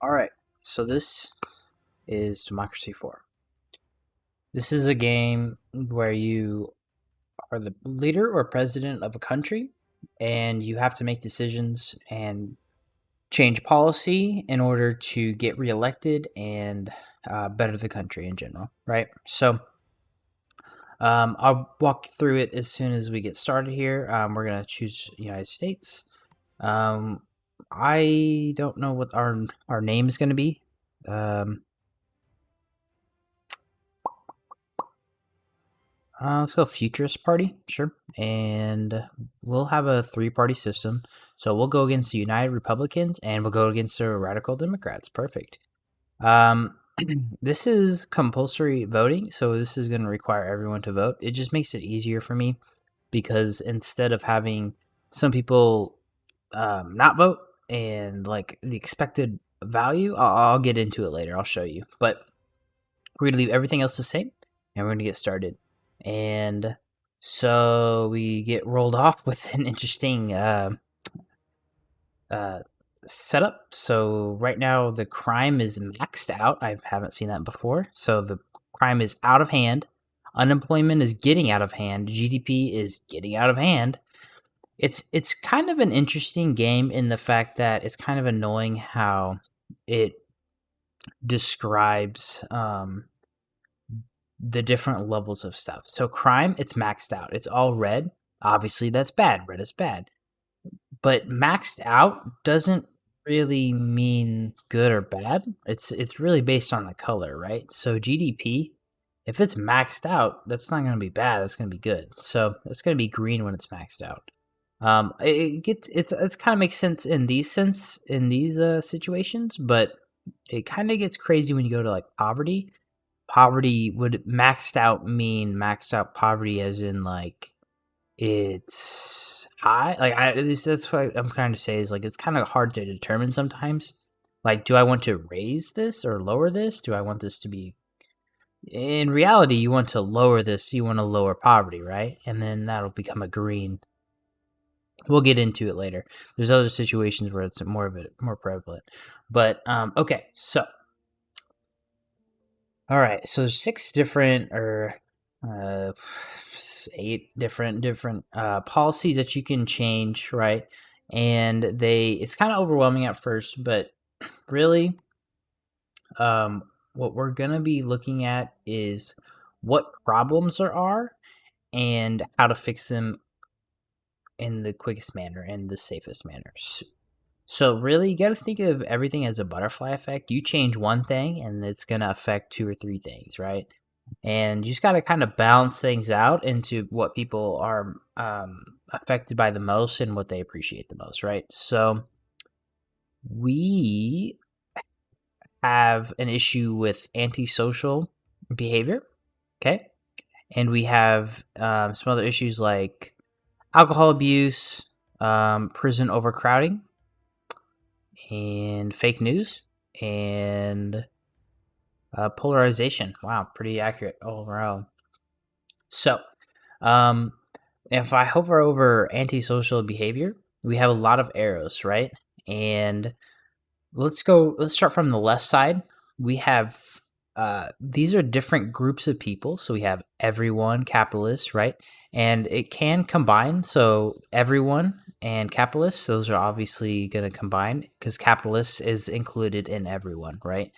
All right, so this is Democracy 4. This is a game where you are the leader or president of a country and you have to make decisions and change policy in order to get reelected and better the country in general, right? So I'll walk through it as soon as we get started here. We're going to choose United States. Um, I don't know what our name is going to be. Um, let's go Futurist Party, sure. And we'll have a three-party system. So we'll go against the United Republicans and we'll go against the Radical Democrats. Perfect. Um, this is compulsory voting, so this is going to require everyone to vote. It just makes it easier for me because instead of having some people not vote and like the expected value, I'll get into it later. I'll show you. But we're going to leave everything else the same and we're going to get started. And so we get rolled off with an interesting setup. So right now the crime is maxed out. I haven't seen that before. So the crime is out of hand. Unemployment is getting out of hand. GDP is getting out of hand. It's kind of an interesting game in the fact that it's kind of annoying how it describes the different levels of stuff. So crime, it's maxed out. It's all red. Obviously, that's bad. Red is bad. But maxed out doesn't really mean good or bad. It's really based on the color, right? So GDP, if it's maxed out, that's not going to be bad. That's going to be good. So it's going to be green when it's maxed out. It's kind of makes sense in these situations, but it kind of gets crazy when you go to like poverty. Poverty would maxed out mean maxed out poverty as in like it's high. Like at least that's what I'm trying to say is like it's kind of hard to determine sometimes. Like, do I want to raise this or lower this? Do I want this to be in reality, you want to lower this, you want to lower poverty, right? And then that'll become a green. We'll get into it later. There's other situations where it's more prevalent. But okay, so all right, so there's 6 different or 8 different policies that you can change, right? And it's kind of overwhelming at first, but really what we're going to be looking at is what problems there are and how to fix them in the quickest manner and the safest manners. So really, you got to think of everything as a butterfly effect. You change one thing, and it's going to affect 2 or 3 things, right? And you just got to kind of balance things out into what people are affected by the most and what they appreciate the most, right? So we have an issue with antisocial behavior, okay? And we have some other issues like alcohol abuse, prison overcrowding, and fake news, and polarization. Wow, pretty accurate all around. So, if I hover over antisocial behavior, we have a lot of arrows, right? And let's start from the left side. We have these are different groups of people. So we have everyone, capitalist, right? And it can combine. So everyone and capitalists, those are obviously going to combine because capitalists is included in everyone, right?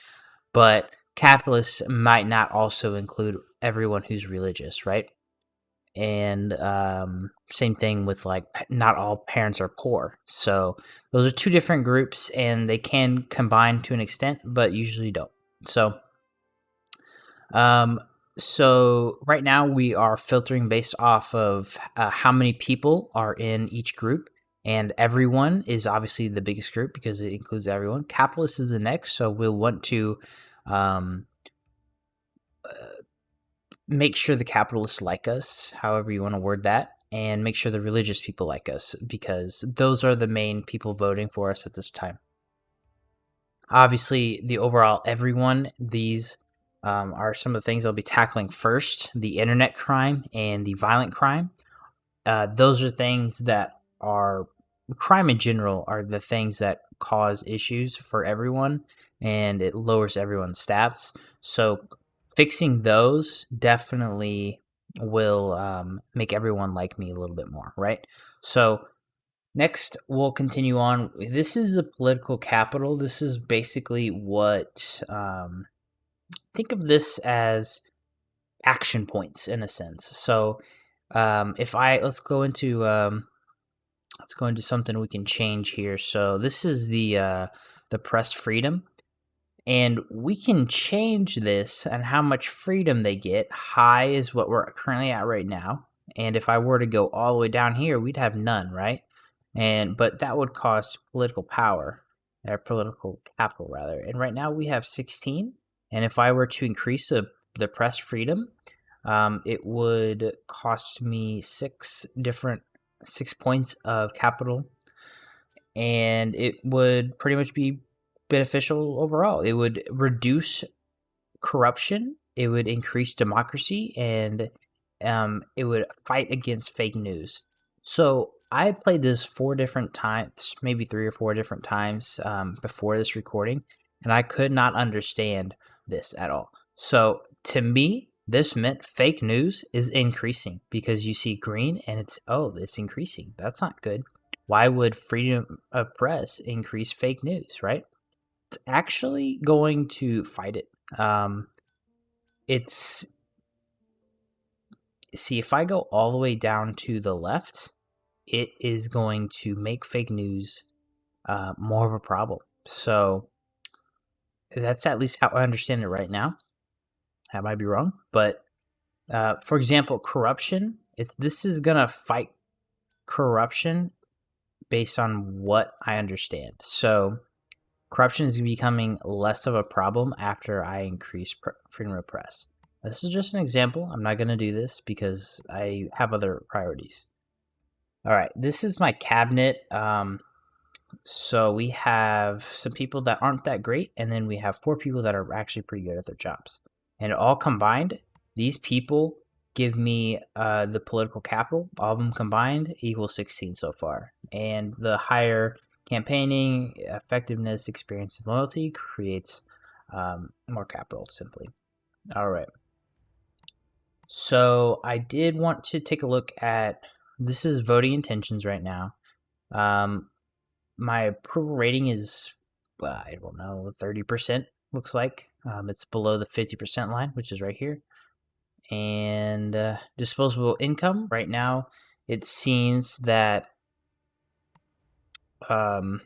But capitalists might not also include everyone who's religious, right? And same thing with like not all parents are poor. So those are 2 different groups and they can combine to an extent, but usually don't. So so right now we are filtering based off of how many people are in each group, and everyone is obviously the biggest group because it includes everyone. Capitalist is the next, so we'll want to um, make sure the capitalists like us, however you want to word that, and make sure the religious people like us because those are the main people voting for us at this time. Obviously, the overall everyone, these are some of the things I'll be tackling first: the internet crime and the violent crime. Those are things that are crime in general are the things that cause issues for everyone, and it lowers everyone's stats. So fixing those definitely will make everyone like me a little bit more, right? So next, we'll continue on. This is the political capital. This is basically what think of this as action points in a sense. So if I let's go into something we can change here. So this is the press freedom, and we can change this and how much freedom they get. High is what we're currently at right now, and if I were to go all the way down here, we'd have none, right? But that would cost political power, or political capital rather. And right now we have 16, and if I were to increase the press freedom, it would cost me 6 points of capital, and it would pretty much be beneficial overall. It would reduce corruption, it would increase democracy, and it would fight against fake news. So I played this 4 different times, maybe 3 or 4 different times before this recording, and I could not understand this at all. So to me, this meant fake news is increasing because you see green and it's increasing. That's not good. Why would freedom of press increase fake news, right? It's actually going to fight it. It's see, if I go all the way down to the left, it is going to make fake news more of a problem. So that's at least how I understand it right now. I might be wrong, but for example, corruption. This is gonna fight corruption based on what I understand. So corruption is becoming less of a problem after I increase freedom of press. This is just an example. I'm not going to do this because I have other priorities. All right, this is my cabinet. So we have some people that aren't that great, and then we have 4 people that are actually pretty good at their jobs. And all combined, these people give me the political capital. All of them combined equals 16 so far. And the higher campaigning, effectiveness, experience, and loyalty creates more capital, simply. All right. So I did want to take a look at, this is voting intentions right now. My approval rating is, I don't know, 30% looks like. It's below the 50% line, which is right here. And disposable income, right now, it seems that the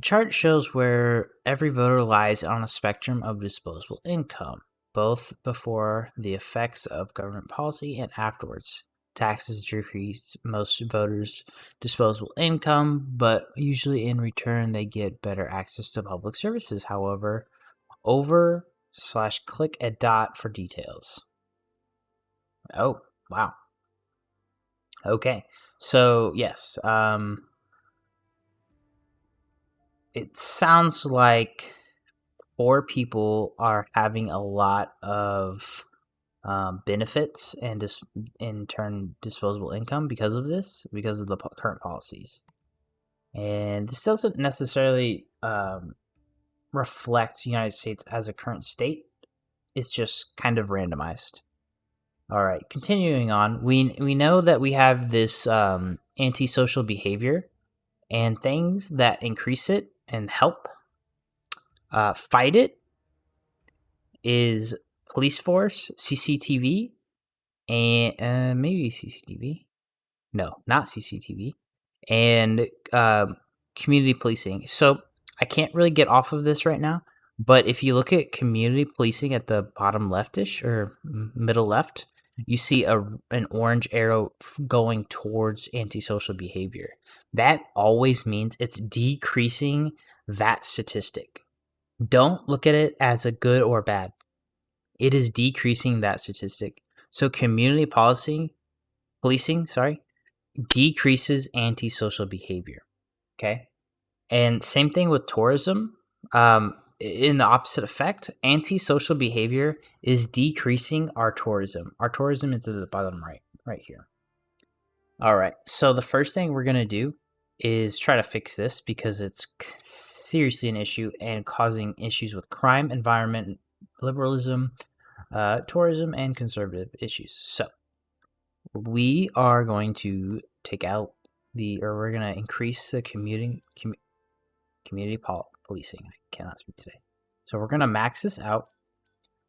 chart shows where every voter lies on a spectrum of disposable income, both before the effects of government policy and afterwards. Taxes decrease most voters' disposable income, but usually in return they get better access to public services. However, over/click a dot for details. Oh, wow. Okay, so yes, it sounds like poor people are having a lot of benefits and just in turn disposable income because of this, because of the current policies. And this doesn't necessarily reflect the United States as a current state. It's just kind of randomized. All right, continuing on, we know that we have this antisocial behavior, and things that increase it and help fight it is police force, CCTV, and maybe CCTV. No, not CCTV, and community policing. So I can't really get off of this right now, but if you look at community policing at the bottom leftish or middle left, you see an orange arrow going towards antisocial behavior. That always means it's decreasing that statistic. Don't look at it as a good or bad. It is decreasing that statistic. So community policing, decreases antisocial behavior. Okay. And same thing with tourism. In the opposite effect, antisocial behavior is decreasing our tourism. Our tourism is at the bottom right here. All right. So the first thing we're going to do is try to fix this because it's seriously an issue and causing issues with crime, environment, liberalism, tourism, and conservative issues. So we are going to take out we're going to increase the community policing. I cannot speak today. So we're going to max this out.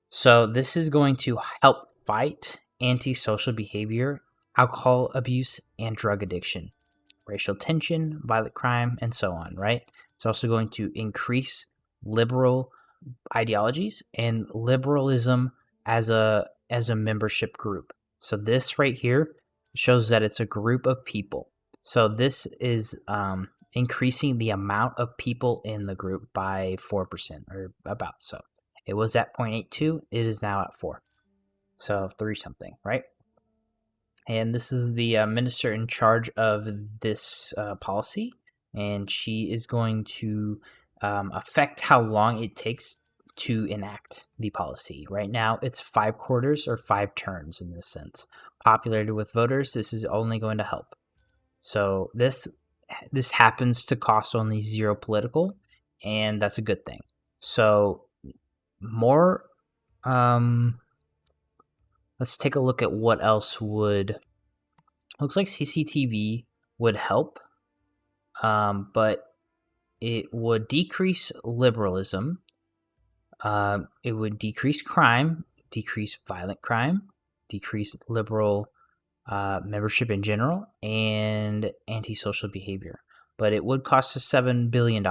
So this is going to help fight antisocial behavior, alcohol abuse, and drug addiction, racial tension, violent crime, and so on, right? It's also going to increase liberal ideologies and liberalism as a membership group. So this right here shows that it's a group of people. So this is increasing the amount of people in the group by 4% or about so. It was at 0.82. It is now at 4. So 3 something, right? And this is the minister in charge of this policy, and she is going to affect how long it takes to enact the policy. Right now, it's 5 quarters or 5 turns in this sense. Popularity with voters, this is only going to help. So this happens to cost only 0 political, and that's a good thing. So more, let's take a look at what else would. Looks like CCTV would help, but it would decrease liberalism. It would decrease crime, decrease violent crime, decrease liberal membership in general, and antisocial behavior. But it would cost us $7 billion.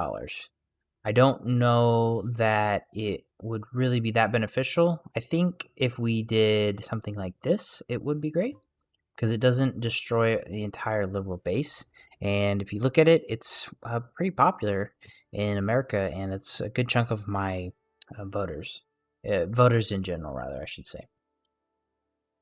I don't know that it would really be that beneficial. I think if we did something like this, it would be great because it doesn't destroy the entire liberal base. And if you look at it, it's pretty popular in America, and it's a good chunk of my voters. Voters in general, rather, I should say.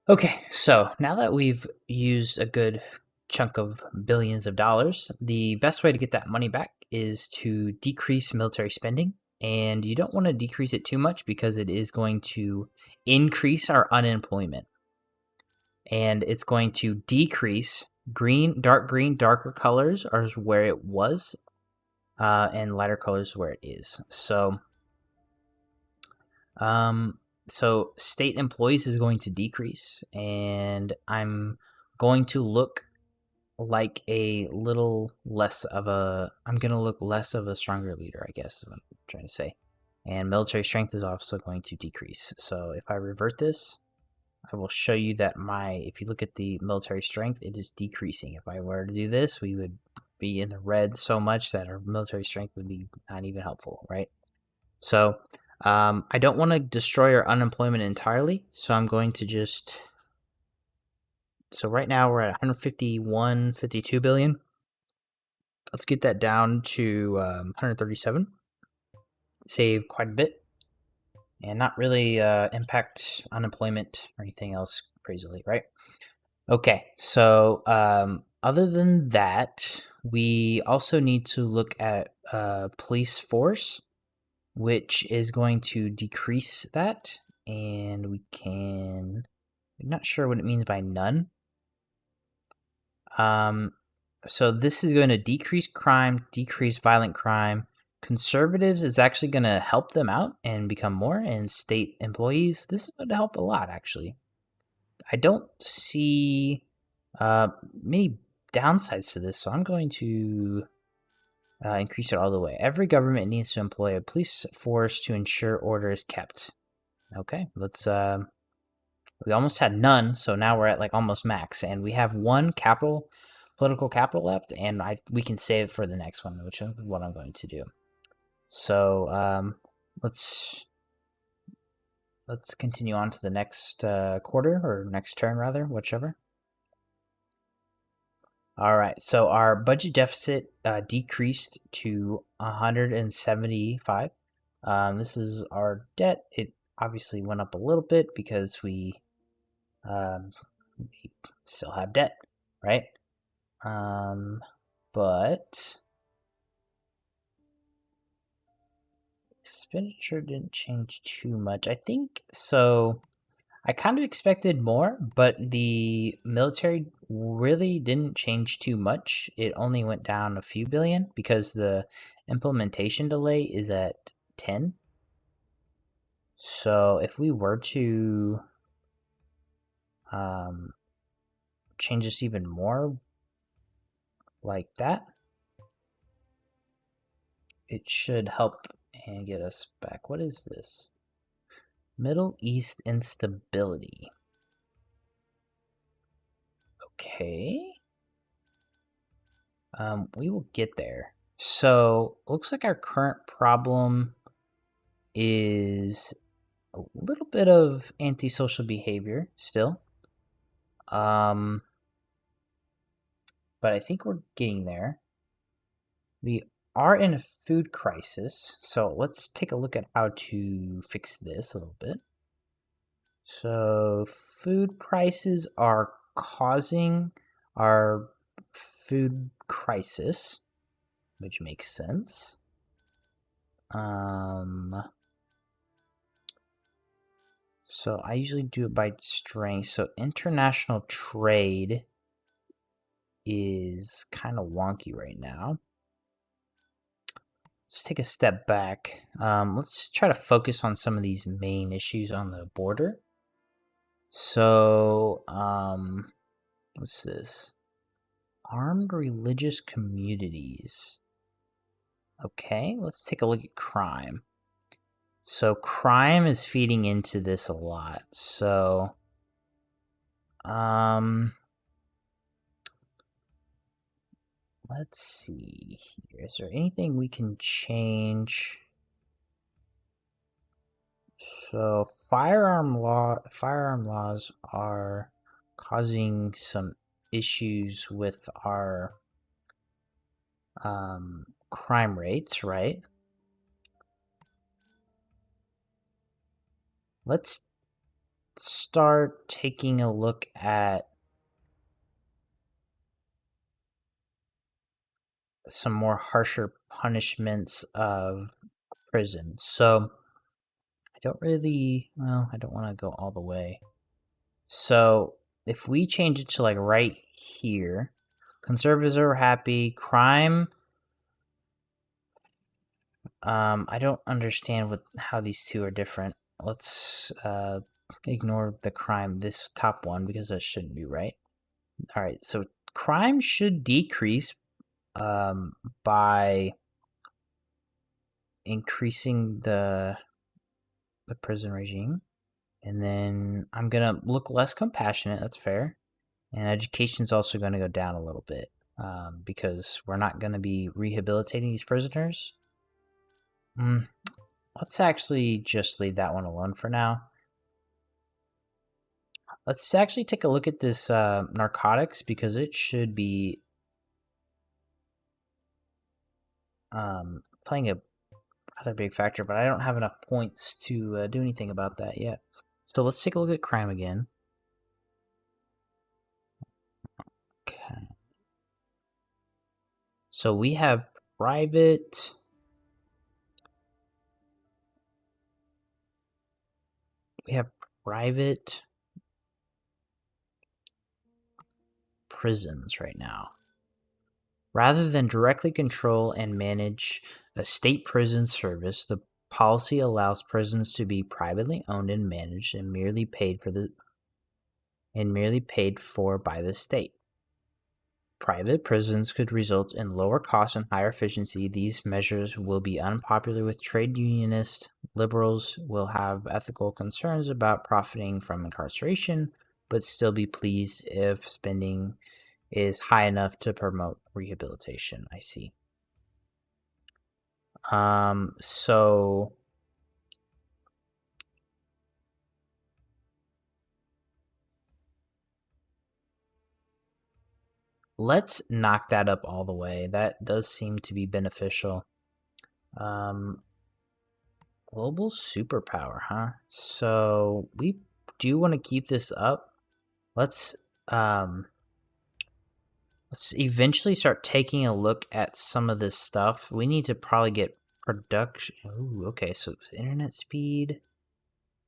Okay, so now that we've used a good chunk of billions of dollars, the best way to get that money back is to decrease military spending. And you don't want to decrease it too much because it is going to increase our unemployment. And it's going to decrease green, darker colors are where it was, and lighter colors where it is. So, so state employees is going to decrease, and I'm going to look like a little less of a. I'm going to look less of a stronger leader, I guess is what I'm trying to say. And military strength is also going to decrease. So if I revert this, I will show you that if you look at the military strength, it is decreasing. If I were to do this, we would be in the red so much that our military strength would be not even helpful, right? So I don't want to destroy our unemployment entirely, so I'm going to just. So right now we're at 52 billion. Let's get that down to 137. Save quite a bit, and not really impact unemployment or anything else crazily, right? Okay, so other than that, we also need to look at police force, which is going to decrease that, and I'm not sure what it means by none. So this is going to decrease crime, decrease violent crime. Conservatives is actually going to help them out and become more, and state employees, this would help a lot, actually. I don't see many downsides to this, so I'm going to increase it all the way. Every government needs to employ a police force to ensure order is kept. Okay, let's. We almost had none, so now we're at like almost max, and we have one political capital left, and we can save it for the next one, which is what I'm going to do. So let's continue on to the next quarter, or next turn rather, whichever. All right, so our budget deficit decreased to 175. This is our debt. It obviously went up a little bit because we still have debt, right? But expenditure didn't change too much. I think so. I kind of expected more, but the military really didn't change too much. It only went down a few billion because the implementation delay is at 10. So if we were to um, change this even more like that, it should help and get us back. What is this? Middle East instability. Okay. We will get there. So, looks like our current problem is a little bit of antisocial behavior still. Um, but I think we're getting there. We are in a food crisis, so let's take a look at how to fix this a little bit. So, food prices are causing our food crisis, which makes sense. So I usually do it by strength. So international trade is kind of wonky right now. Let's take a step back. Let's try to focus on some of these main issues on the border. So, what's this? Armed religious communities. Okay, let's take a look at crime. So crime is feeding into this a lot. So, let's see here. Is there anything we can change? So firearm laws are causing some issues with our crime rates, right? Let's start taking a look at some more harsher punishments of prison. So I don't want to go all the way. So if we change it to like right here, conservatives are happy. Crime, I don't understand how these two are different. Let's ignore the crime, this top one, because that shouldn't be right. All right, so crime should decrease by increasing the prison regime. And then I'm going to look less compassionate. That's fair. And education's also going to go down a little bit because we're not going to be rehabilitating these prisoners. Let's actually just leave that one alone for now. Let's actually take a look at this narcotics because it should be playing a rather big factor, but I don't have enough points to do anything about that yet. So let's take a look at crime again. Okay. So we have private. We have private prisons right now. Rather than directly control and manage a state prison service, the policy allows prisons to be privately owned and managed and merely paid for by the state. Private prisons could result in lower costs and higher efficiency. These measures will be unpopular with trade unionists. Liberals will have ethical concerns about profiting from incarceration, but still be pleased if spending is high enough to promote rehabilitation. I see. So let's knock that up all the way. That does seem to be beneficial. Global superpower, huh? So we do want to keep this up. Let's eventually start taking a look at some of this stuff. We need to probably get production. Ooh, okay, so internet speed.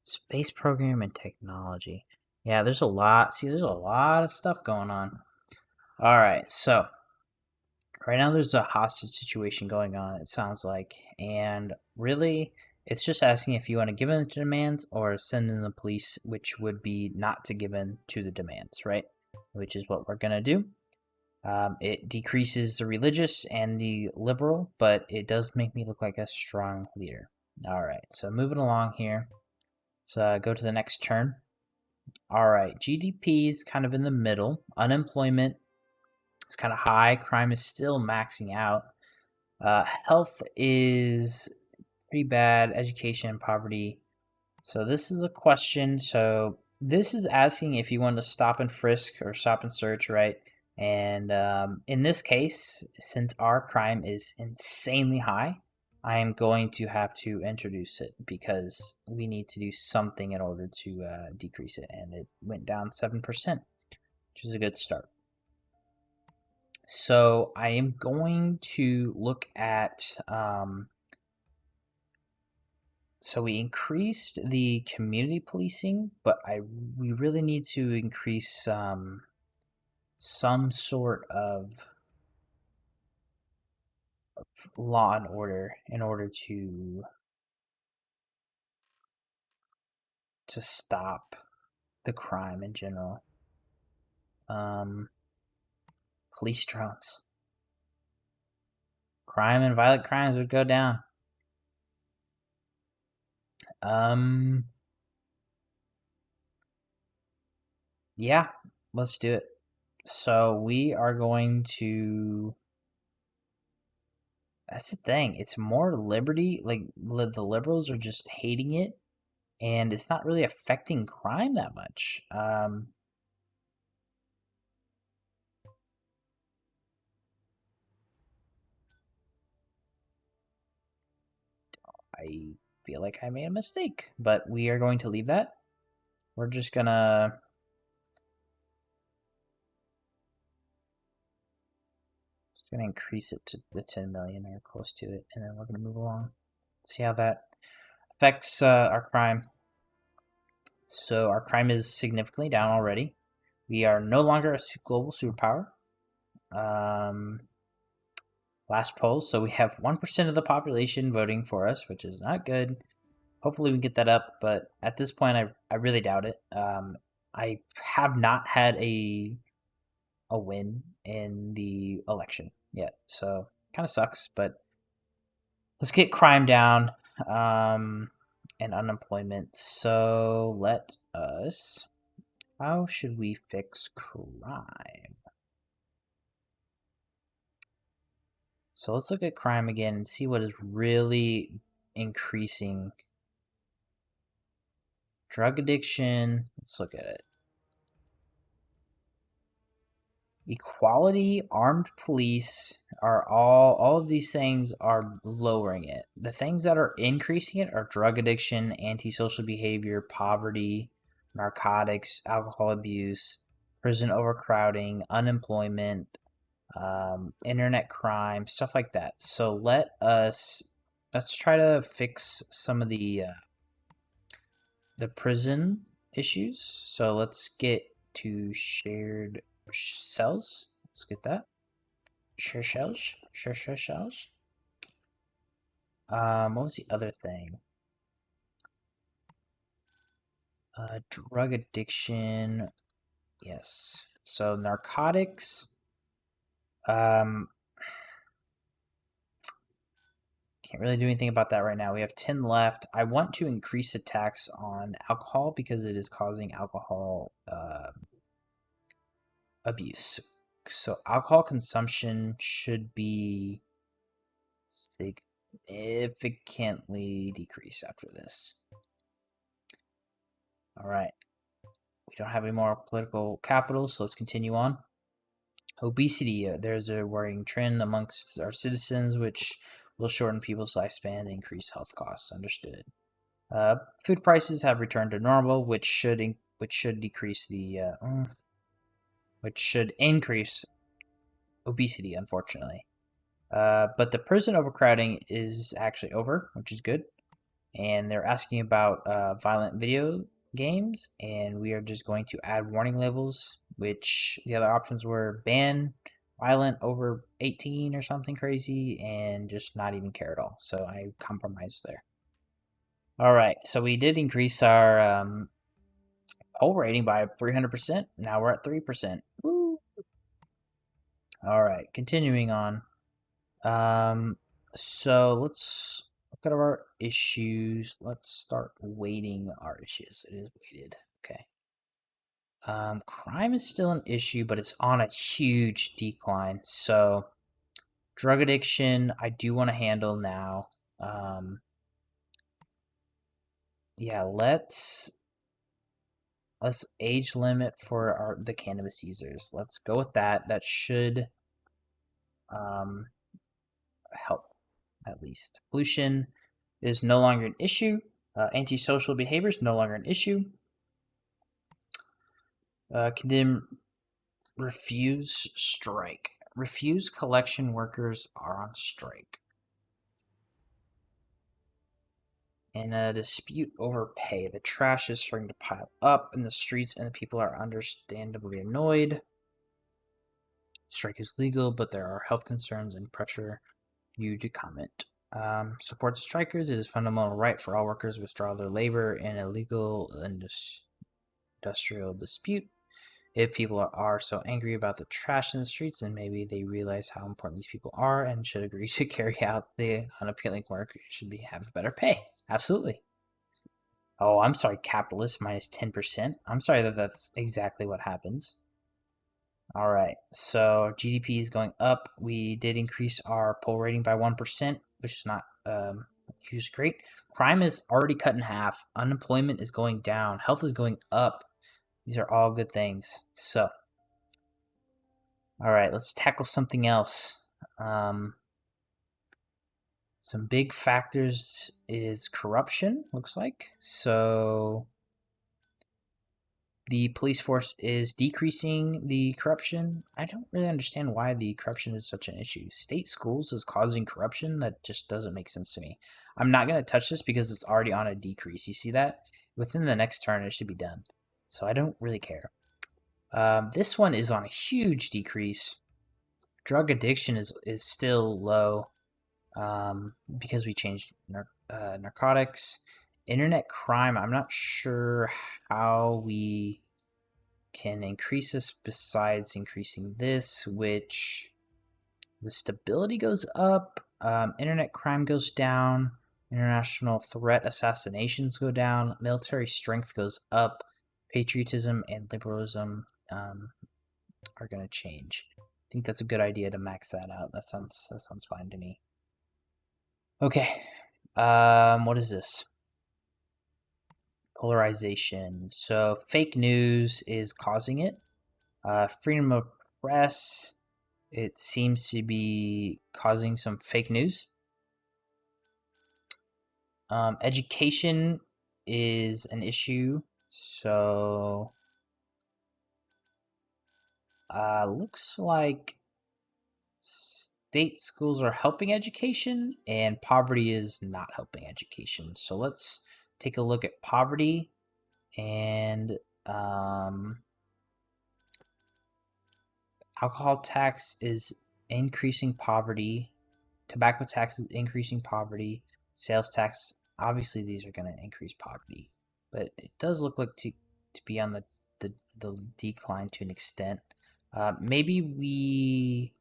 Space program and technology. Yeah, there's a lot. See, there's a lot of stuff going on. All right, so right now there's a hostage situation going on, it sounds like. And really, it's just asking if you want to give in to demands or send in the police, which would be not to give in to the demands, right? Which is what we're going to do. It decreases the religious and the liberal, but it does make me look like a strong leader. All right, so moving along here. Let's go to the next turn. All right, GDP is kind of in the middle. Unemployment is kind of high. Crime is still maxing out. Health is pretty bad. Education and poverty. So this is a question. So this is asking if you want to stop and frisk or stop and search, right? And in this case, since our crime is insanely high, I am going to have to introduce it because we need to do something in order to decrease it. And it went down 7%, which is a good start. So I am going to look at, so we increased the community policing, but we really need to increase some sort of law and order in order to stop the crime in general. Police drones. Crime and violent crimes would go down. Yeah, let's do it. So we are going to. That's the thing. It's more liberty. Like the liberals are just hating it, and it's not really affecting crime that much. I feel like I made a mistake, but we are going to leave that. We're just gonna increase it to the 10 million or close to it, and then we're gonna move along. See how that affects our crime. So our crime is significantly down already. We are no longer a global superpower. Last poll, so we have 1% of the population voting for us, which is not good. Hopefully we can get that up, but at this point, I really doubt it. I have not had a win in the election yet, so kind of sucks. But let's get crime down and unemployment. So let us. How should we fix crime? So let's look at crime again and see what is really increasing. Drug addiction. Let's look at it. Equality, armed police are all of these things are lowering it. The things that are increasing it are drug addiction, antisocial behavior, poverty, narcotics, alcohol abuse, prison overcrowding, unemployment, internet crime, stuff like that. So let's try to fix some of the prison issues. So let's get to shared cells. Let's get that. Share shells. Share shells. What was the other thing? Drug addiction. Yes. So narcotics. Can't really do anything about that right now. We have 10 left. I want to increase the tax on alcohol because it is causing alcohol abuse. So alcohol consumption should be significantly decreased after this. All right. We don't have any more political capital, so let's continue on. Obesity. There's a worrying trend amongst our citizens, which will shorten people's lifespan and increase health costs. Understood. Food prices have returned to normal, which should decrease the which should increase obesity, unfortunately. But the prison overcrowding is actually over, which is good. and they're asking about violent video games, and we are just going to add warning labels, which the other options were ban violent over 18 or something crazy, and just not even care at all. So I compromised there. All right, so we did increase our poll rating by 300%. Now we're at 3%. Woo! All right, continuing on. So let's look at our issues. Let's start weighting our issues. It is weighted. Okay. Crime is still an issue, but it's on a huge decline. So drug addiction, I do want to handle now. Yeah, let's age limit for the cannabis users. Let's go with that. That should help at least. Pollution is no longer an issue. Antisocial behavior is no longer an issue. Condemn refuse strike. Refuse collection workers are on strike. And a dispute over pay. The trash is starting to pile up in the streets, and the people are understandably annoyed. Strike is legal, but there are health concerns and pressure you to comment. Support the strikers. It is a fundamental right for all workers to withdraw their labor in a legal industrial dispute. If people are so angry about the trash in the streets, then maybe they realize how important these people are and should agree to carry out the unappealing work. Should have better pay. Absolutely. Oh, I'm sorry, capitalist minus 10%. I'm sorry that's exactly what happens. All right, so GDP is going up. We did increase our poll rating by 1%, which is not huge, great. Crime is already cut in half. Unemployment is going down. Health is going up. These are all good things. So, all right, let's tackle something else. Some big factors is corruption, looks like. So, the police force is decreasing the corruption. I don't really understand why the corruption is such an issue. State schools is causing corruption. That just doesn't make sense to me. I'm not going to touch this because it's already on a decrease. You see that? Within the next turn, it should be done. So I don't really care. This one is on a huge decrease. Drug addiction is still low because we changed narcotics. Internet crime, I'm not sure how we can increase this besides increasing this, which the stability goes up, internet crime goes down, international threat assassinations go down, military strength goes up, patriotism and liberalism are going to change. I think that's a good idea to max that out. That sounds fine to me. Okay. What is this? Polarization. So fake news is causing it. Freedom of press, it seems to be causing some fake news. Education is an issue. So looks like state schools are helping education and poverty is not helping education. So let's take a look at poverty and alcohol tax is increasing poverty, tobacco tax is increasing poverty, sales tax, obviously these are going to increase poverty, but it does look like to be on the decline to an extent. Maybe we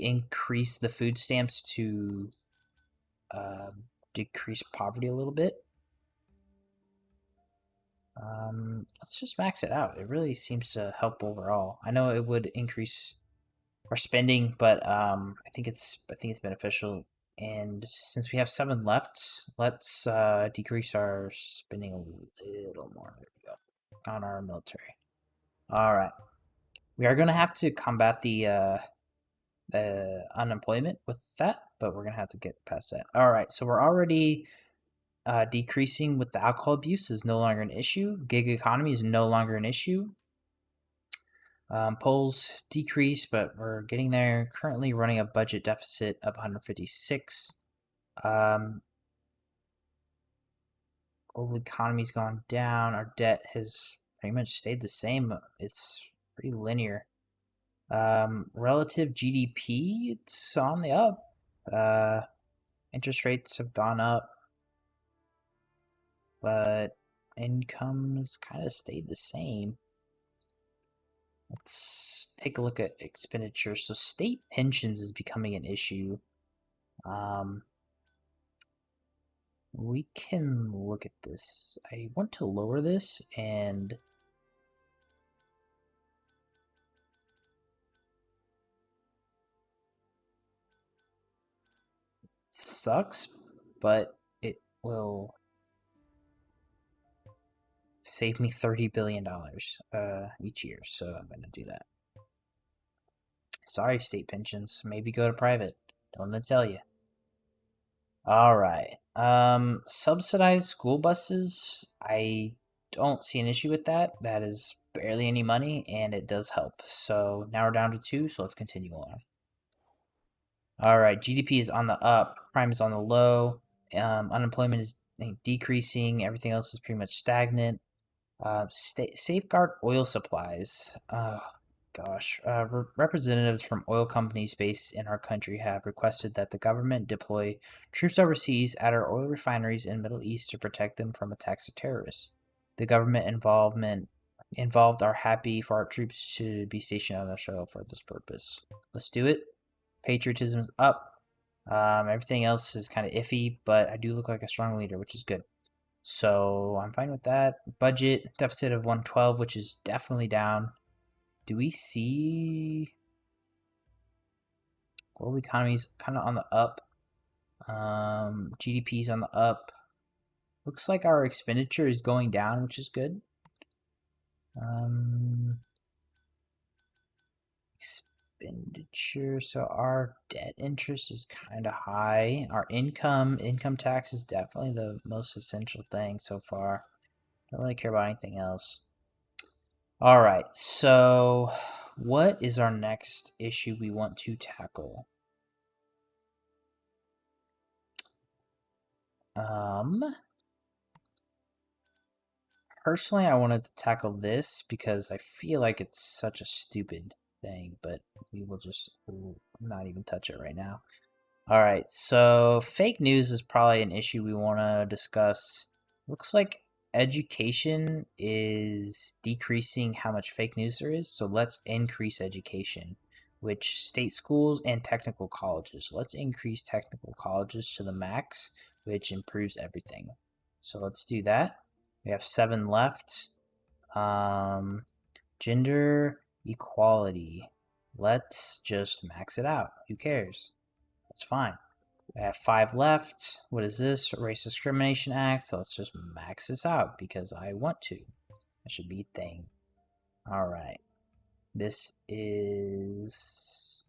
increase the food stamps to decrease poverty a little bit. Let's just max it out. It really seems to help overall. I know it would increase our spending, but I think it's beneficial. And since we have 7 left, let's decrease our spending a little more. There we go. On our military. All right, we are going to have to combat the unemployment with that, but we're going to have to get past that. All right, so we're already decreasing with the alcohol abuse is no longer an issue. Gig economy is no longer an issue. Polls decrease, but we're getting there. Currently running a budget deficit of 156. Global economy's gone down. Our debt has pretty much stayed the same. It's pretty linear. Relative GDP, it's on the up. Interest rates have gone up, but income's kind of stayed the same. Let's take a look at expenditure. So state pensions is becoming an issue. We can look at this. I want to lower this and sucks, but it will save me $30 billion each year, so I'm going to do that. Sorry, state pensions. Maybe go to private. Don't want to tell you. All right. Subsidized school buses. I don't see an issue with that. That is barely any money, and it does help. So now we're down to 2, so let's continue on. All right, GDP is on the up, crime is on the low, unemployment is decreasing, everything else is pretty much stagnant. Safeguard oil supplies. Gosh, representatives from oil companies based in our country have requested that the government deploy troops overseas at our oil refineries in Middle East to protect them from attacks of terrorists. The government involved are happy for our troops to be stationed on the show for this purpose. Let's do it. Patriotism's up. Everything else is kind of iffy, but I do look like a strong leader, which is good. So I'm fine with that. Budget deficit of 112, which is definitely down. Do we see global economy's kind of on the up? GDP's on the up. Looks like our expenditure is going down, which is good. Expenditure. So our debt interest is kind of high. Our income tax is definitely the most essential thing so far. Don't really care about anything else. All right. So what is our next issue we want to tackle? Personally, I wanted to tackle this because I feel like it's such a stupid thing, but we will just not even touch it right now. All right, so fake news is probably an issue we want to discuss. Looks like education is decreasing how much fake news there is, so let's increase education, which state schools and technical colleges. Let's increase technical colleges to the max, which improves everything. So let's do that. We have 7 left. Gender equality. Let's just max it out. Who cares? That's fine. I have 5 left. What is this? Race Discrimination Act. Let's just max this out because I want to. That should be a thing. Alright. This is...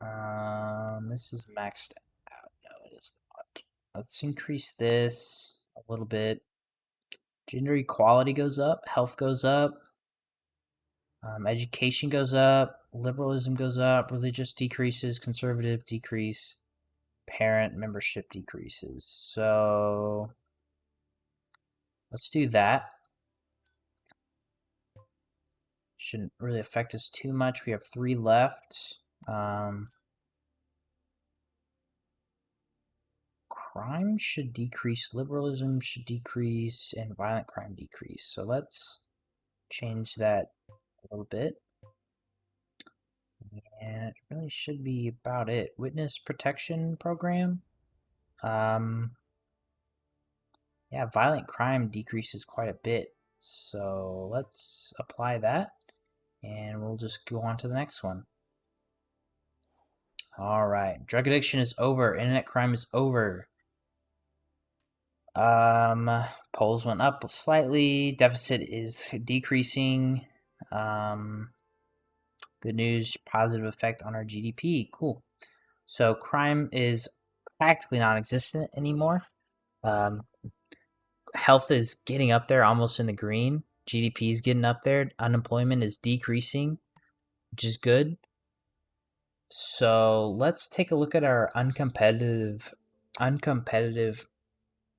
this is maxed out. No, it is not. Let's increase this a little bit. Gender equality goes up. Health goes up. Education goes up, liberalism goes up, religious decreases, conservative decrease, parent membership decreases. So let's do that. Shouldn't really affect us too much. We have 3 left. Crime should decrease, liberalism should decrease, and violent crime decrease. So let's change that a little bit. And it really should be about it. Witness protection program. Yeah, violent crime decreases quite a bit. So let's apply that. And we'll just go on to the next one. Alright. Drug addiction is over. Internet crime is over. Polls went up slightly. Deficit is decreasing. Good news, positive effect on our GDP. Cool. So crime is practically non-existent anymore. Health is getting up there, almost in the green. GDP is getting up there. Unemployment is decreasing, which is good. So let's take a look at our uncompetitive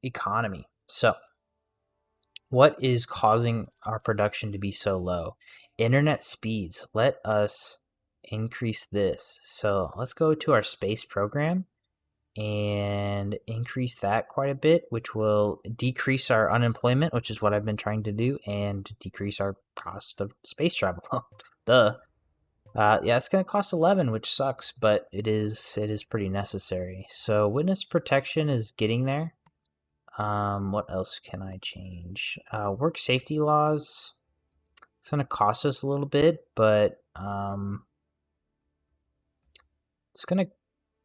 economy. So what is causing our production to be so low? Internet speeds. Let us increase this. So let's go to our space program and increase that quite a bit, which will decrease our unemployment, which is what I've been trying to do, and decrease our cost of space travel. Duh. Yeah, it's gonna cost 11, which sucks, but it is pretty necessary. So witness protection is getting there. What else can I change? Work safety laws. It's gonna cost us a little bit, but it's gonna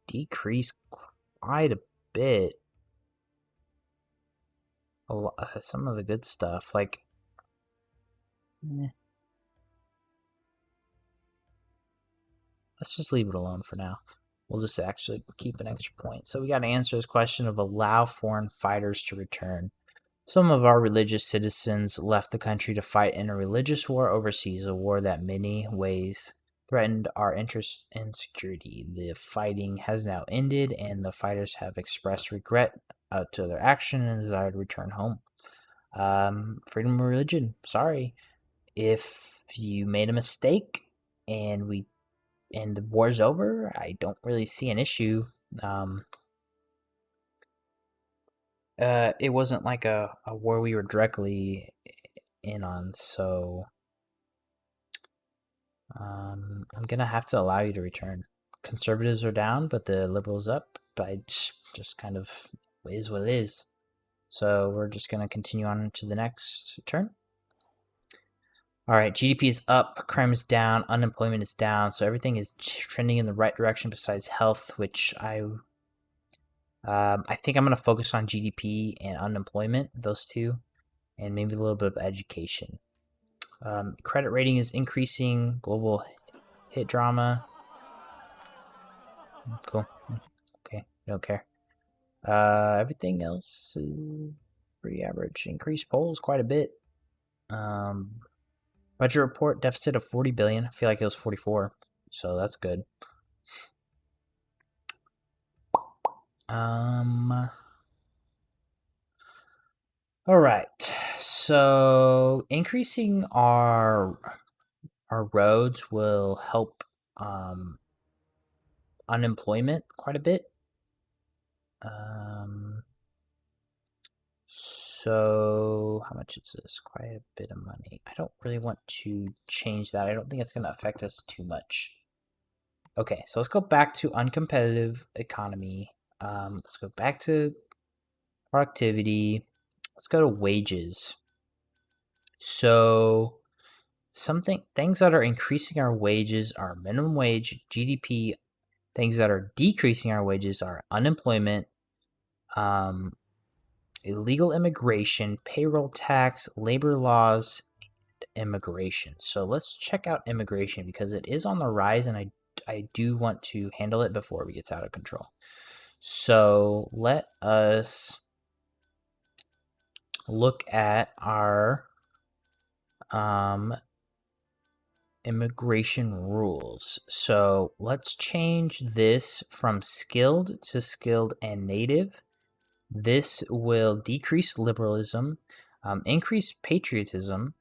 decrease quite a bit. Some of the good stuff, like, let's just leave it alone for now. We'll just actually keep an extra point. So we got to answer this question of allow foreign fighters to return. Some of our religious citizens left the country to fight in a religious war overseas, a war that many ways threatened our interests and security. The fighting has now ended, and the fighters have expressed regret to their action and desire to return home. Freedom of religion. Sorry. If you made a mistake and the war's over, I don't really see an issue. It wasn't like a war we were directly in on, so I'm gonna have to allow you to return. Conservatives are down, but the liberals up. But just kind of is what it is. So we're just gonna continue on to the next turn. All right, GDP is up, crime is down, unemployment is down, so everything is trending in the right direction besides health, which I think I'm going to focus on GDP and unemployment, those two, and maybe a little bit of education. Credit rating is increasing, global hit drama. Cool. Okay, don't care. Everything else is pretty average. Increased polls quite a bit. Budget report deficit of 40 billion. I feel like it was 44, so that's good. All right. So increasing our roads will help unemployment quite a bit. So how much is this? Quite a bit of money. I don't really want to change that. I don't think it's going to affect us too much. Okay, so let's go back to uncompetitive economy. Let's go back to productivity. Let's go to wages. So things that are increasing our wages are minimum wage, GDP. Things that are decreasing our wages are unemployment, illegal immigration, payroll tax, labor laws, and immigration. So let's check out immigration because it is on the rise, and I do want to handle it before it gets out of control. So let us look at our immigration rules. So let's change this from skilled to skilled and native. This will decrease liberalism, increase patriotism,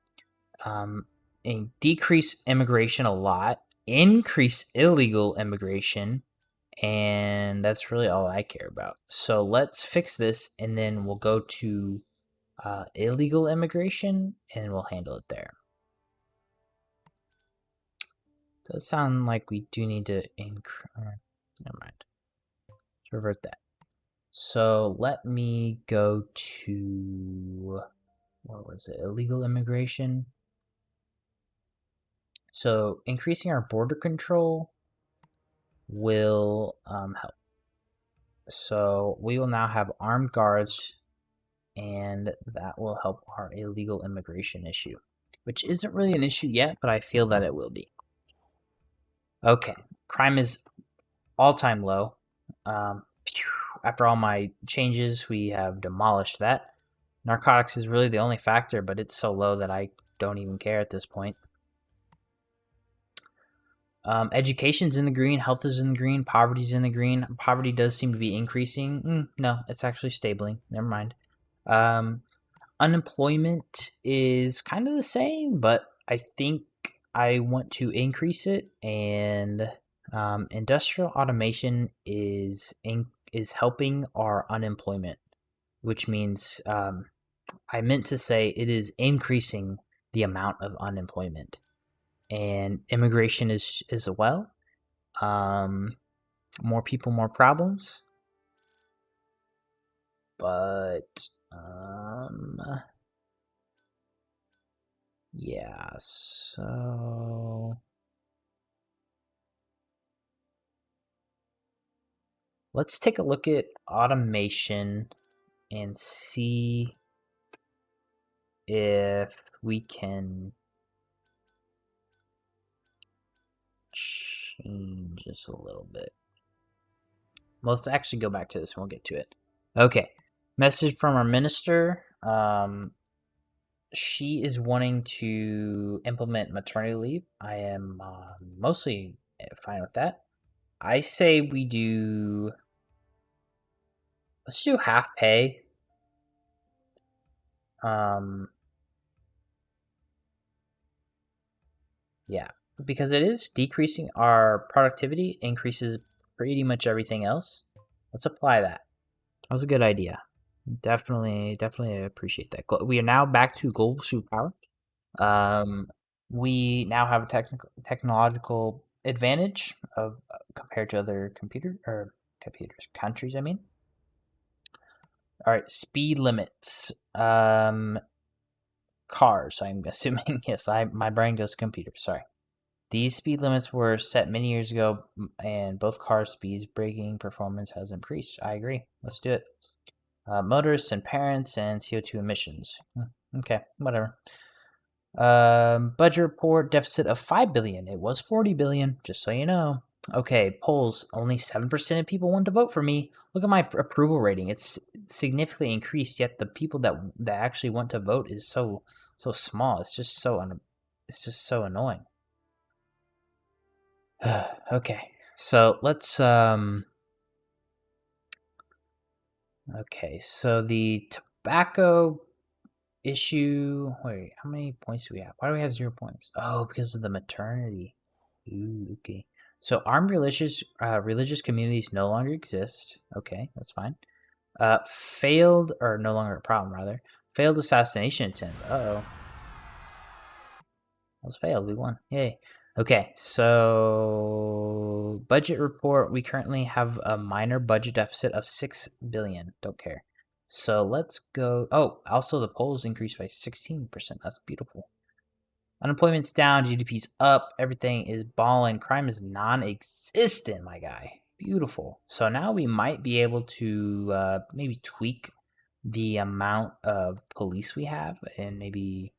and decrease immigration a lot, increase illegal immigration, and that's really all I care about. So let's fix this, and then we'll go to illegal immigration, and we'll handle it there. Does sound like we do need to never mind. Let's revert that. So let me go to, what was it? Illegal immigration. So increasing our border control will help. So we will now have armed guards, and that will help our illegal immigration issue, which isn't really an issue yet, but I feel that it will be. Okay, crime is all-time low. After all my changes, we have demolished that. Narcotics is really the only factor, but it's so low that I don't even care at this point. Education's in the green, health is in the green, poverty's in the green. Poverty does seem to be increasing. No, it's actually stabling. Never mind. Unemployment is kind of the same, but I think I want to increase it. And industrial automation is helping our unemployment, which means I meant to say it is increasing the amount of unemployment. And immigration is as well. More people, more problems. But yeah, so let's take a look at automation and see if we can change this a little bit. Let's actually go back to this and we'll get to it. Okay. Message from our minister. She is wanting to implement maternity leave. I am mostly fine with that. I say we do. Let's do half pay. Yeah, because it is decreasing our productivity, increases pretty much everything else. Let's apply that. That was a good idea. Definitely appreciate that. We are now back to global superpower. We now have a technological advantage of compared to other countries. I mean. All right, speed limits. Cars. I'm assuming yes. My brain goes computer. Sorry. These speed limits were set many years ago, and both car speeds, braking performance has increased. I agree. Let's do it. Motorists and parents and CO2 emissions. Okay, whatever. Budget report deficit of 5 billion. It was 40 billion, just so you know. Okay, polls. Only 7% of people want to vote for me. Look at my approval rating. It's significantly increased, yet the people that actually want to vote is so small. It's just so annoying. Okay, so let's okay, so the tobacco issue. Wait, how many points do we have? Why do we have 0 points? Oh, because of the maternity. Ooh, okay. So armed religious communities no longer exist. Okay, that's fine. Failed or no longer a problem rather. Failed assassination attempt. Uh-oh. That was failed. We won. Yay. Okay, so budget report. We currently have a minor budget deficit of 6 billion. Don't care. So let's go. Oh, also the polls increased by 16%. That's beautiful. Unemployment's down, GDP's up, everything is balling, crime is non-existent, my guy. Beautiful. So now we might be able to maybe tweak the amount of police we have and maybe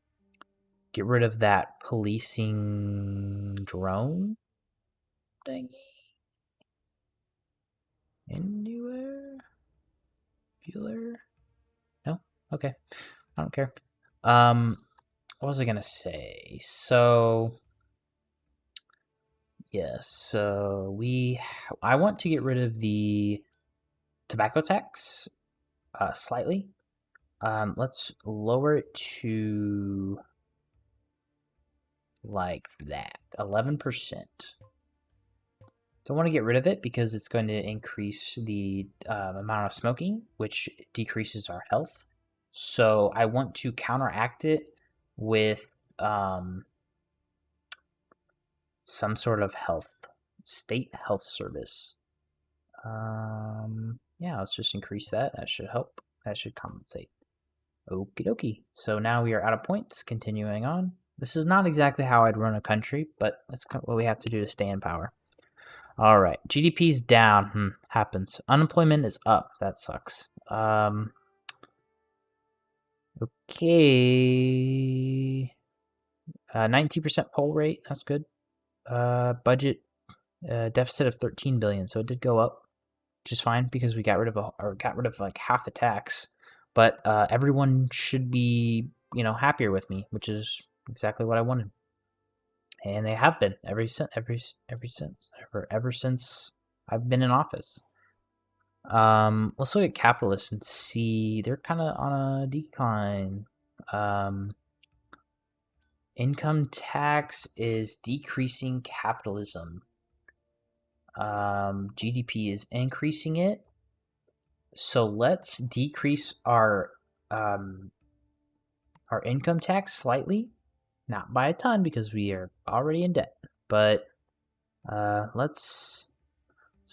get rid of that policing drone thingy. Anywhere? Bueller? No? Okay. I don't care. What was I gonna say? So yes, so I want to get rid of the tobacco tax slightly. Let's lower it to like that, 11%. Don't want to get rid of it because it's going to increase the amount of smoking, which decreases our health. So I want to counteract it with some sort of state health service. Yeah, let's just increase that. That should help. That should compensate. Okie dokie. So now we are out of points. Continuing on. This is not exactly how I'd run a country, but that's what we have to do to stay in power. All right. GDP's down. Happens. Unemployment is up. That sucks. Okay. 19% poll rate. That's good. Budget deficit of 13 billion. So it did go up, which is fine because we got rid of like half the tax. But everyone should be, happier with me, which is exactly what I wanted, and they have been ever since I've been in office. Let's look at capitalists and see they're kind of on a decline. Income tax is decreasing capitalism. GDP is increasing it. So let's decrease our income tax slightly, not by a ton because we are already in debt, but let's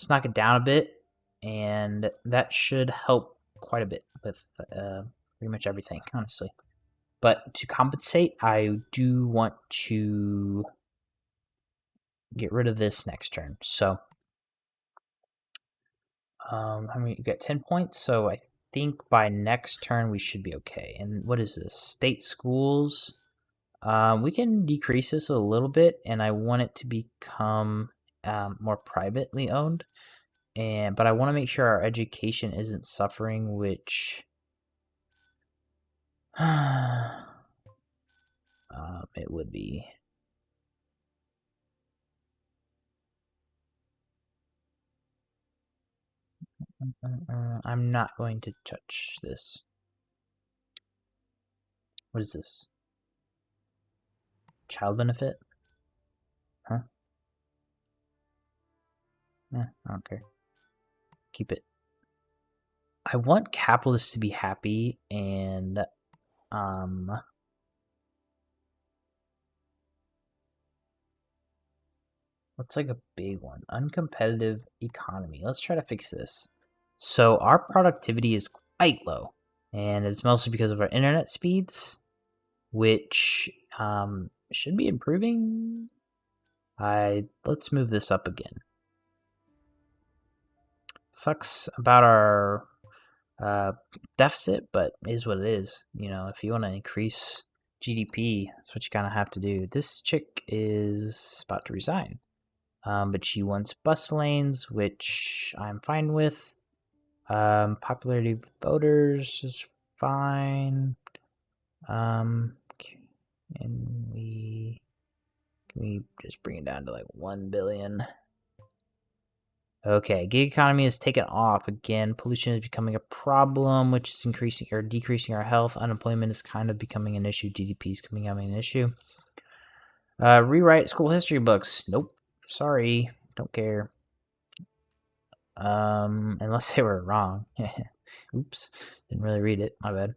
knock it down a bit, and that should help quite a bit with pretty much everything, honestly. But to compensate, I do want to get rid of this next turn. So, I mean, you get 10 points, so I think by next turn we should be okay. And what is this? State schools. We can decrease this a little bit, and I want it to become more privately owned. But I want to make sure our education isn't suffering, which it would be. I'm not going to touch this. What is this? Child benefit? Huh? I don't care. Keep it. I want capitalists to be happy, and what's like a big one? Uncompetitive economy. Let's try to fix this. So our productivity is quite low, and it's mostly because of our internet speeds, which should be improving. Let's move this up again. Sucks about our deficit, but is what it is. You know, if you want to increase GDP, that's what you kind of have to do. This chick is about to resign, but she wants bus lanes, which I'm fine with. Popularity of voters is fine. And can we just bring it down to like 1 billion? Okay, gig economy is taken off again. Pollution is becoming a problem, which is increasing or decreasing our health. Unemployment is kind of becoming an issue. GDP is becoming an issue. Rewrite school history books. Nope. Sorry. Don't care. Unless they were wrong. Oops. Didn't really read it. My bad.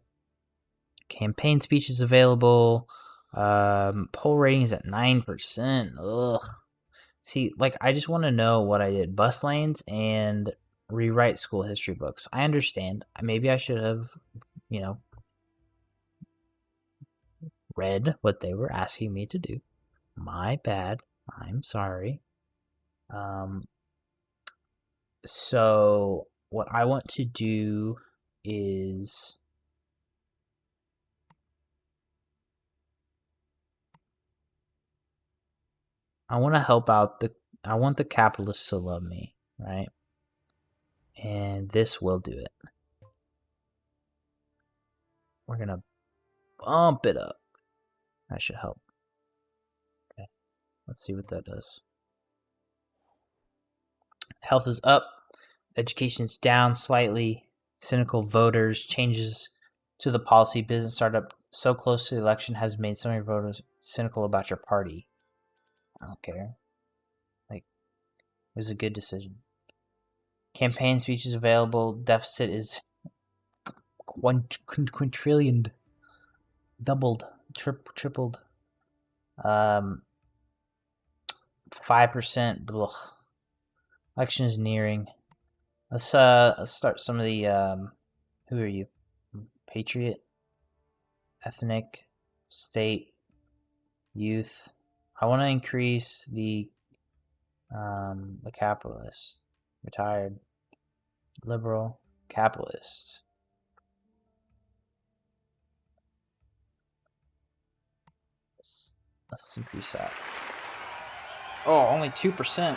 Campaign speeches available. Poll ratings at 9%. Ugh. See, like, I just want to know what I did. Bus lanes and rewrite school history books. I understand. Maybe I should have, you know, read what they were asking me to do. My bad. I'm sorry. So what I want to do is I want to help out I want the capitalists to love me, right? And this will do it. We're going to bump it up. That should help. Okay. Let's see what that does. Health is up. Education's down slightly. Cynical voters. Changes to the policy. Business startup so close to the election has made so many voters cynical about your party. I don't care. Like, it was a good decision. Campaign speeches available. Deficit is quintrillioned. Doubled. Tripled. 5%. Election is nearing. Let's start some of the who are you? Patriot, ethnic, state, youth. I want to increase the capitalist, retired, liberal, capitalist. Let's increase that. Oh, only 2%.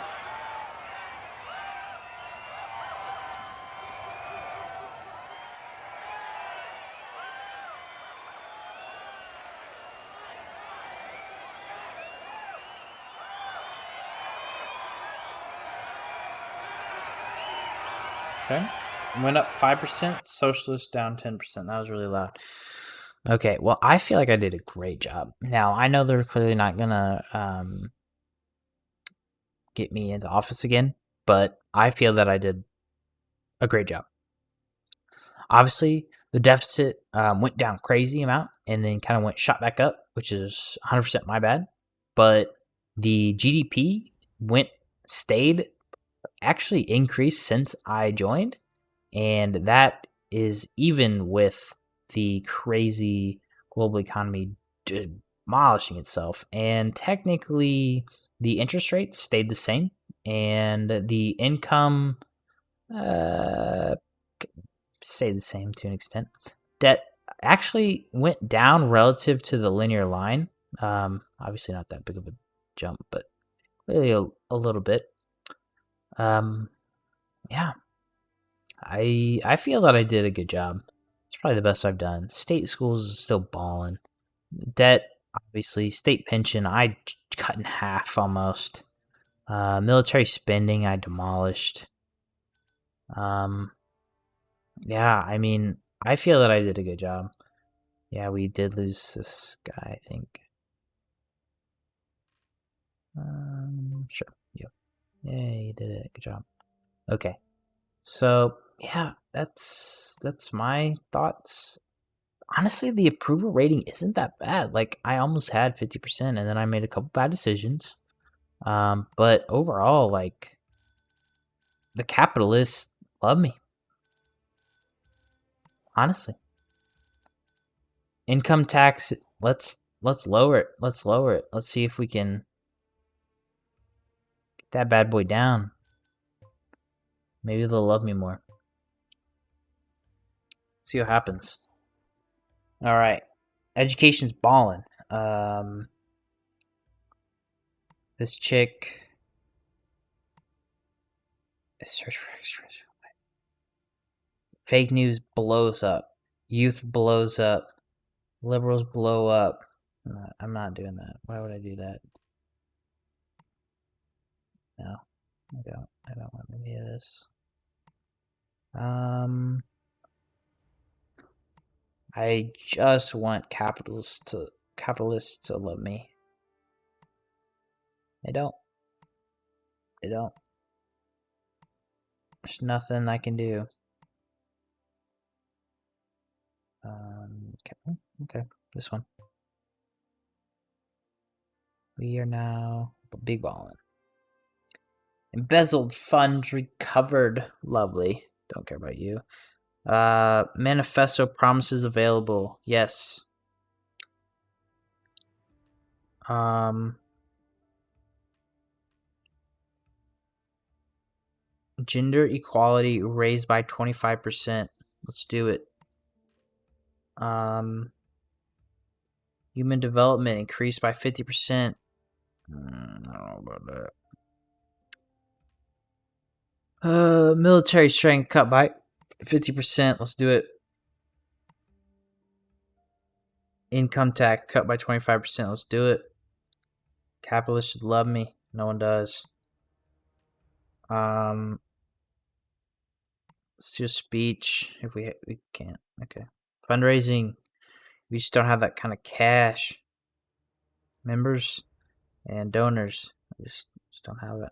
Okay. Went up 5%, socialist down 10%. That was really loud. Okay, well, I feel like I did a great job. Now, I know they're clearly not going to get me into office again, but I feel that I did a great job. Obviously, the deficit went down crazy amount and then kind of went shot back up, which is 100% my bad. But the GDP stayed, actually increased since I joined, and that is even with the crazy global economy demolishing itself. And technically, the interest rates stayed the same, and the income stayed the same to an extent. Debt actually went down relative to the linear line. Obviously, not that big of a jump, but really a little bit. Yeah, I feel that I did a good job. It's probably the best I've done. State schools is still balling. Debt, obviously, state pension I cut in half almost. Military spending I demolished. Yeah, I mean, I feel that I did a good job. Yeah, we did lose this guy, I think. Sure. Yep. Yeah, you did it. Good job. Okay. So yeah, that's my thoughts. Honestly, the approval rating isn't that bad. Like I almost had 50%, and then I made a couple bad decisions. But overall, like the capitalists love me. Honestly, income tax. Let's lower it. Let's lower it. Let's see if we can get that bad boy down. Maybe they'll love me more. See what happens. All right, education's balling. This chick. Search for extras. Fake news blows up. Youth blows up. Liberals blow up. I'm not doing that. Why would I do that? No, I don't. I don't want any of this. I just want capitalists to love me. They don't. They don't. There's nothing I can do. Okay, this one. We are now big ballin'. Embezzled funds recovered. Lovely. Don't care about you. Manifesto promises available. Yes. Gender equality raised by 25%. Let's do it. Human development increased by 50%. I don't know about that. Military strength cut by 50%. Let's do it. Income tax cut by 25%. Let's do it. Capitalists should love me. No one does. Let's do speech if we can't. Okay. Fundraising. We just don't have that kind of cash. Members and donors. I just don't have it.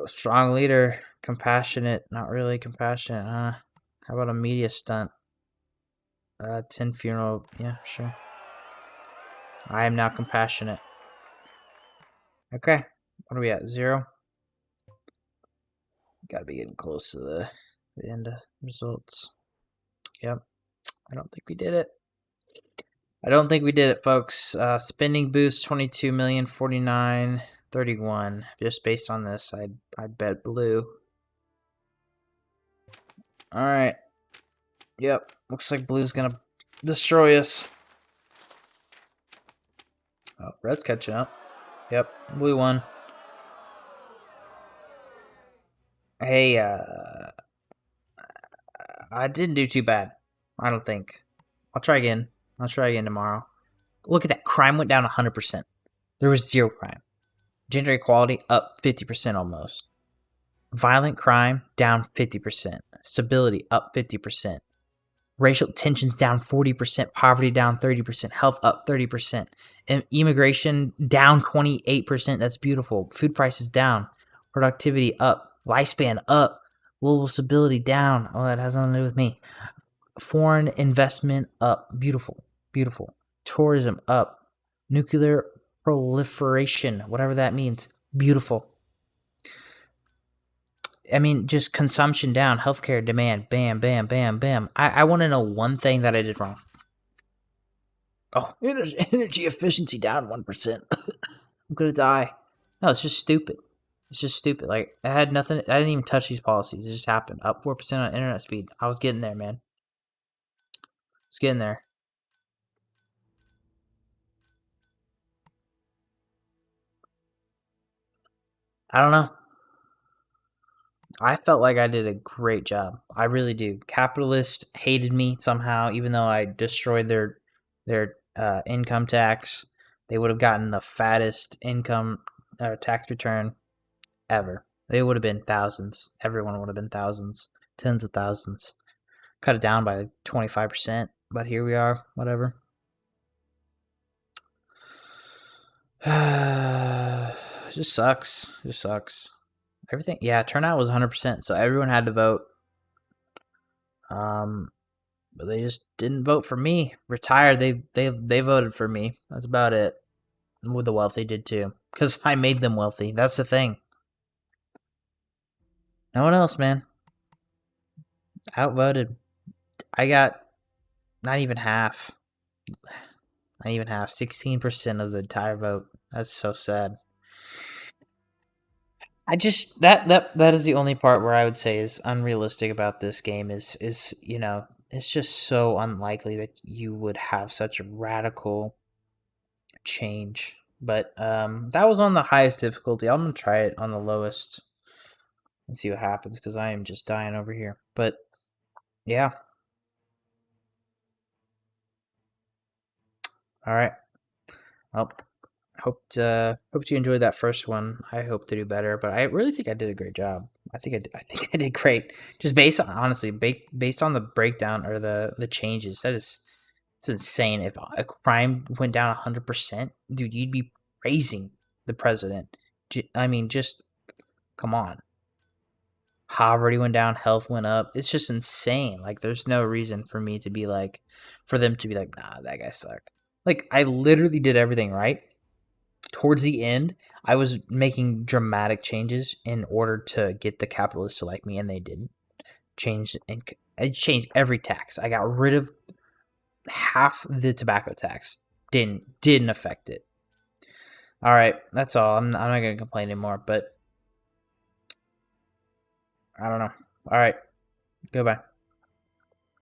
Strong leader. Compassionate. Not really compassionate, huh? How about a media stunt? 10 funeral. Yeah, sure. I am now compassionate. Okay. What are we at? 0? Gotta be getting close to the end of results. Yep. I don't think we did it. I don't think we did it, folks. Spending boost 22 million, 49, 31. Just based on this, I'd bet blue. All right. Yep. Looks like blue's gonna destroy us. Oh, red's catching up. Yep. Blue won. Hey, I didn't do too bad. I don't think. I'll try again. I'll try again tomorrow. Look at that. Crime went down 100%. There was 0 crime. Gender equality up 50% almost. Violent crime down 50%. Stability up 50%. Racial tensions down 40%. Poverty down 30%. Health up 30%. Immigration down 28%. That's beautiful. Food prices down. Productivity up. Lifespan up. Global stability down. Oh, that has nothing to do with me. Foreign investment up. Beautiful. Beautiful. Tourism up. Nuclear proliferation, whatever that means. Beautiful. I mean, just consumption down, healthcare demand, bam, bam, bam, bam. I want to know one thing that I did wrong. Oh, energy efficiency down 1%. I'm gonna die. No, it's just stupid. It's just stupid. Like, I had nothing. I didn't even touch these policies. It just happened. Up 4% on internet speed. I was getting there, man. It's getting there. I don't know. I felt like I did a great job. I really do. Capitalists hated me somehow, even though I destroyed their income tax. They would have gotten the fattest income tax return ever. They would have been thousands. Everyone would have been thousands, tens of thousands. Cut it down by 25%, but here we are. Whatever. It just sucks. It just sucks. Everything, yeah. Turnout was 100%, so everyone had to vote. But they just didn't vote for me. Retired, they voted for me. That's about it. With the wealthy did too, because I made them wealthy. That's the thing. No one else, man. Outvoted. I got not even half. Not even half. 16% of the entire vote. That's so sad. I just that is the only part where I would say is unrealistic about this game is it's just so unlikely that you would have such a radical change. But that was on the highest difficulty. I'm gonna try it on the lowest and see what happens because I am just dying over here. But yeah, all right. Well, hoped you enjoyed that first one. I hope to do better, but I really think I did a great job. I think I did great. Just based on honestly, based on the breakdown or the changes, it's insane. If a crime went down 100%, dude, you'd be praising the president. I mean, just come on. Poverty went down, health went up. It's just insane. Like, there's no reason for me to be like, for them to be like, nah, that guy sucked. Like, I literally did everything right. Towards the end, I was making dramatic changes in order to get the capitalists to like me, and they didn't. I changed every tax. I got rid of half the tobacco tax. Didn't affect it. All right, that's all. I'm not gonna complain anymore. But I don't know. All right, goodbye.